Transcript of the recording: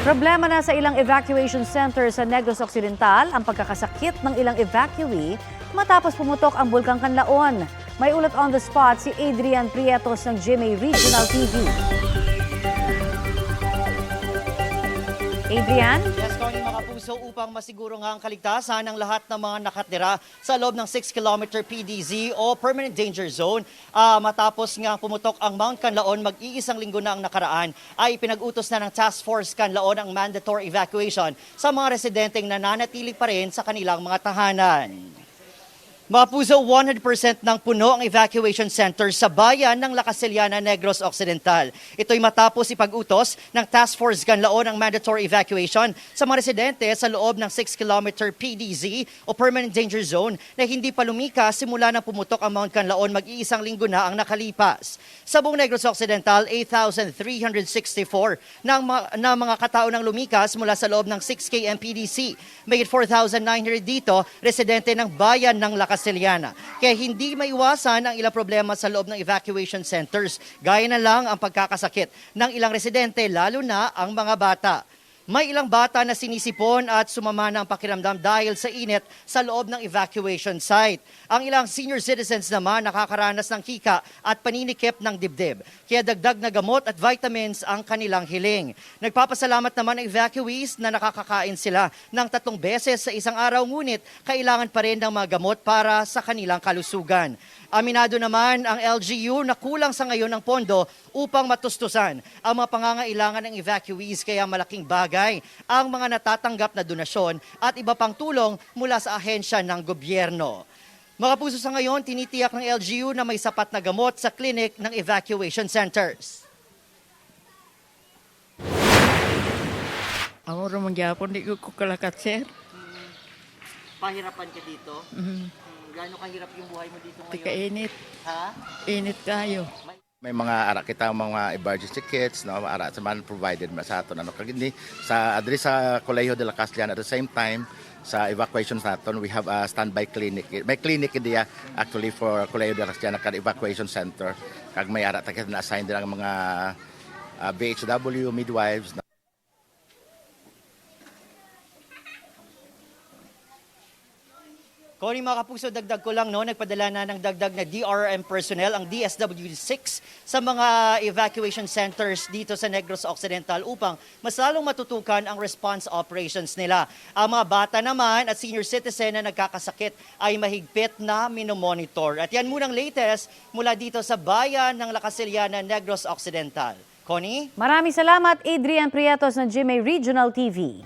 Problema na sa ilang evacuation center sa Negros Occidental ang pagkakasakit ng ilang evacuee matapos pumutok ang Bulkang Kanlaon. May ulat on the spot si Adrian Prietos ng GMA Regional TV. Adrian? Yes, Connie, mga puso, upang masiguro nga ang kaligtasan ng lahat ng mga nakatira sa loob ng 6-kilometer PDZ o Permanent Danger Zone. Matapos nga pumutok ang Mount Kanlaon, mag-iisang linggo na ang nakaraan, ay pinag-utos na ng Task Force Kanlaon ang mandatory evacuation sa mga residenteng nananatili pa rin sa kanilang mga tahanan. Mga puso, 100% ng puno ang evacuation center sa bayan ng La Casillana, Negros Occidental. Ito'y matapos ipag-utos ng Task Force Kanlaon ang mandatory evacuation sa mga residente sa loob ng 6-kilometer PDZ o Permanent Danger Zone na hindi pa lumikas simula na pumutok ang Mount Kanlaon, mag-iisang linggo na ang nakalipas. Sa buong Negros Occidental, 8,364 na mga katao nang lumikas mula sa loob ng 6K MPDC. May 4,900 dito, residente ng bayan ng La Casillana. Kaya hindi maiwasan ang ilang problema sa loob ng evacuation centers. Gaya na lang ang pagkakasakit ng ilang residente, lalo na ang mga bata. May ilang bata na sinisipon at sumama na ang pakiramdam dahil sa init sa loob ng evacuation site. Ang ilang senior citizens naman nakakaranas ng hika at paninikip ng dibdib. Kaya dagdag na gamot at vitamins ang kanilang hiling. Nagpapasalamat naman ang evacuees na nakakakain sila ng 3 beses sa isang araw, ngunit kailangan pa rin ng mga gamot para sa kanilang kalusugan. Aminado naman ang LGU na kulang sa ngayon ng pondo upang matustusan ang mga pangangailangan ng evacuees, kaya malaking bagay ang mga natatanggap na donasyon at iba pang tulong mula sa ahensya ng gobyerno. Mga puso, sa ngayon, tinitiyak ng LGU na may sapat na gamot sa clinic ng evacuation centers. Ako naman gyapon, di ko kalakat, sir. Pahirapan ka dito? Gaano kahirap yung buhay mo dito ngayon? Tika init. Ha? Init kayo. May mga ara kita mga emergency kits, no, ara sa man provided sa aton ano kagindi sa adri sa Colegio de la Casillana. At the same time sa evacuation naton, we have a standby clinic. May clinic diya actually for Colegio de la Casillana kag evacuation center. Kag may ara ta na assign din ang mga BHW midwives. Connie, mga kapuso, dagdag ko lang, no, nagpadala na ng dagdag na DRM personnel ang DSWD-6 sa mga evacuation centers dito sa Negros Occidental upang mas lalong matutukan ang response operations nila. Ang mga bata naman at senior citizen na nagkakasakit ay mahigpit na minomonitor. At yan munang latest mula dito sa bayan ng La Casillana, Negros Occidental. Connie? Maraming salamat, Adrian Prietos ng GMA Regional TV.